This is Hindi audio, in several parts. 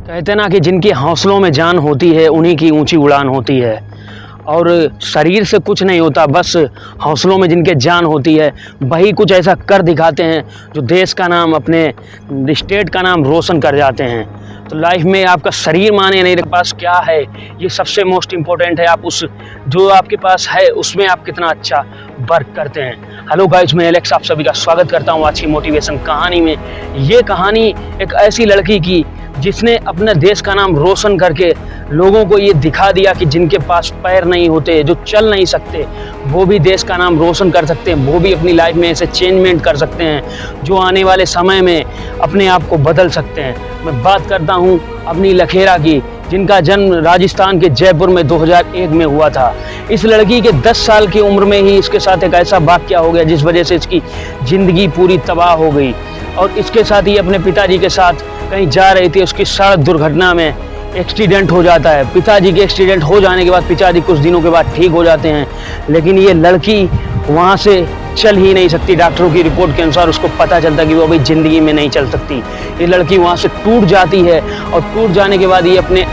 कहते ना कि जिनके हौसलों में जान होती है उन्हीं की ऊंची उड़ान होती है। और शरीर से कुछ नहीं होता, बस हौसलों में जिनके जान होती है वही कुछ ऐसा कर दिखाते हैं जो देश का नाम, अपने स्टेट का नाम रोशन कर जाते हैं। तो लाइफ में आपका शरीर माने नहीं, आपके पास क्या है ये सबसे मोस्ट इम्पोर्टेंट है। आप उस जो आपके पास है उसमें आप कितना अच्छा वर्क करते हैं। हेलो गाइस, मैं एलेक्स आप सभी का स्वागत करता हूँ आज की मोटिवेशन कहानी में। ये कहानी एक ऐसी लड़की की जिसने अपने देश का नाम रोशन करके लोगों को ये दिखा दिया कि जिनके पास पैर नहीं होते, जो चल नहीं सकते, वो भी देश का नाम रोशन कर सकते हैं, वो भी अपनी लाइफ में ऐसे चेंजमेंट कर सकते हैं जो आने वाले समय में अपने आप को बदल सकते हैं। मैं बात करता हूँ अपनी लखेरा की, जिनका जन्म राजस्थान के जयपुर में 2001 में हुआ था। इस लड़की के 10 साल की उम्र में ही इसके साथ एक ऐसा वाक़या हो गया जिस वजह से इसकी ज़िंदगी पूरी तबाह हो गई। और इसके साथ ही अपने पिताजी के साथ कहीं जा रही थी, उसकी सड़क दुर्घटना में एक्सीडेंट हो जाता है। पिताजी के एक्सीडेंट हो जाने के बाद पिताजी कुछ दिनों के बाद ठीक हो जाते हैं, लेकिन ये लड़की वहाँ से चल ही नहीं सकती। डॉक्टरों की रिपोर्ट के अनुसार उसको पता चलता कि वो अभी ज़िंदगी में नहीं चल सकती। ये लड़की वहाँ से टूट जाती है और टूट जाने के बाद ये अपने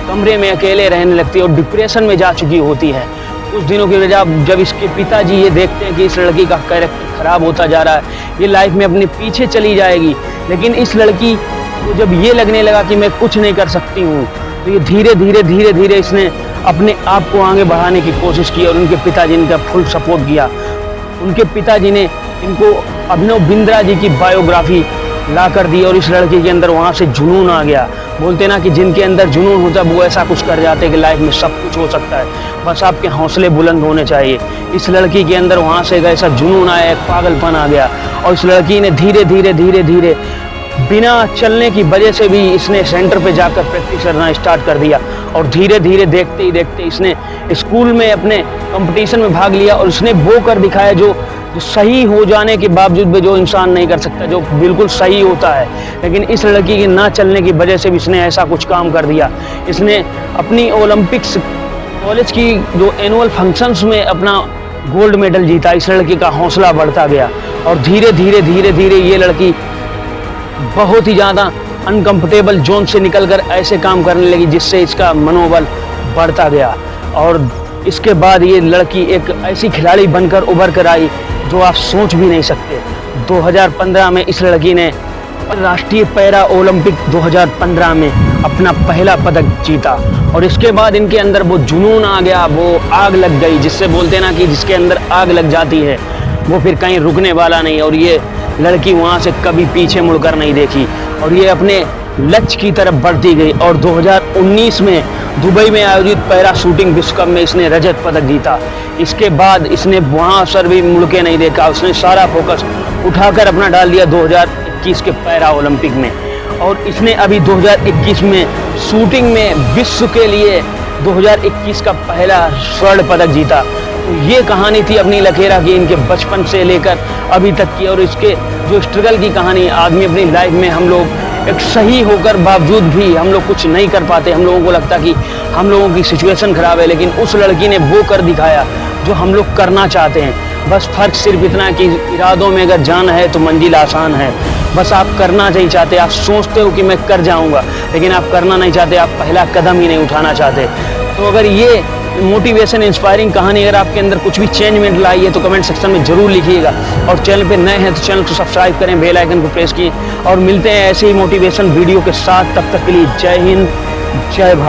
कमरे में अकेले रहने लगती है और डिप्रेशन में जा चुकी होती है। उस दिनों की वजह जब इसके पिताजी ये देखते हैं कि इस लड़की का कैरेक्टर ख़राब होता जा रहा है, ये लाइफ में अपने पीछे चली जाएगी, लेकिन इस लड़की को जब ये लगने लगा कि मैं कुछ नहीं कर सकती हूँ, तो ये धीरे धीरे इसने अपने आप को आगे बढ़ाने की कोशिश की और उनके पिताजी ने इनका फुल सपोर्ट किया। उनके पिताजी ने इनको अभिनव बिंद्रा जी की बायोग्राफी ला कर दी और इस लड़की के अंदर वहाँ से जुनून आ गया। बोलते ना कि जिनके अंदर जुनून होता है वो ऐसा कुछ कर जाते हैं कि लाइफ में सब कुछ हो सकता है, बस आपके हौसले बुलंद होने चाहिए। इस लड़की के अंदर वहाँ से एक ऐसा जुनून आया, एक पागलपन आ गया और इस लड़की ने धीरे धीरे बिना चलने की वजह से भी इसने सेंटर पे जाकर प्रैक्टिस करना स्टार्ट कर दिया और धीरे धीरे देखते ही देखते इसने स्कूल में अपने कंपटीशन में भाग लिया और इसने वो कर दिखाया जो सही हो जाने के बावजूद भी जो इंसान नहीं कर सकता, जो बिल्कुल सही होता है। लेकिन इस लड़की के ना चलने की वजह से भी इसने ऐसा कुछ काम कर दिया। इसने अपनी ओलंपिक्स कॉलेज की जो एनुअल फंक्शंस में अपना गोल्ड मेडल जीता। इस लड़की का हौसला बढ़ता गया और धीरे धीरे ये लड़की बहुत ही ज़्यादा अनकंफर्टेबल जोन से निकलकर ऐसे काम करने लगी जिससे इसका मनोबल बढ़ता गया। और इसके बाद ये लड़की एक ऐसी खिलाड़ी बनकर उभर कर आई जो आप सोच भी नहीं सकते। 2015 में इस लड़की ने राष्ट्रीय पैरा ओलंपिक 2015 में अपना पहला पदक जीता और इसके बाद इनके अंदर वो जुनून आ गया, वो आग लग गई, जिससे बोलते ना कि जिसके अंदर आग लग जाती है वो फिर कहीं रुकने वाला नहीं। और ये लड़की वहाँ से कभी पीछे मुड़कर नहीं देखी और ये अपने लक्ष्य की तरफ बढ़ती गई और 2019 में दुबई में आयोजित पैरा शूटिंग विश्व कप में इसने रजत पदक जीता। इसके बाद इसने वहाँ सर भी मुड़ के नहीं देखा, उसने सारा फोकस उठाकर अपना डाल दिया 2021 के पैरा ओलंपिक में। और इसने अभी 2021 में शूटिंग में विश्व के लिए 2021 का पहला स्वर्ण पदक जीता। तो ये कहानी थी अपनी लखेरा की, इनके बचपन से लेकर अभी तक की। और इसके जो स्ट्रगल की कहानी, आदमी अपनी लाइफ में हम लोग एक सही होकर बावजूद भी हम लोग कुछ नहीं कर पाते। हम लोगों को लगता कि हम लोगों की सिचुएशन ख़राब है, लेकिन उस लड़की ने वो कर दिखाया जो हम लोग करना चाहते हैं। बस फ़र्क सिर्फ इतना है कि इरादों में अगर जान है तो मंजिल आसान है। बस आप करना नहीं चाहते, आप सोचते हो कि मैं कर जाऊंगा, लेकिन आप करना नहीं चाहते, आप पहला कदम ही नहीं उठाना चाहते। तो अगर ये मोटिवेशन इंस्पायरिंग कहानी अगर आपके अंदर कुछ भी चेंजमेंट लाई है तो कमेंट सेक्शन में ज़रूर लिखिएगा। और चैनल पे नए हैं तो चैनल को सब्सक्राइब करें, बेल आइकन को प्रेस किए और मिलते हैं ऐसे ही मोटिवेशन वीडियो के साथ। तब तक के लिए जय हिंद, जय भारत।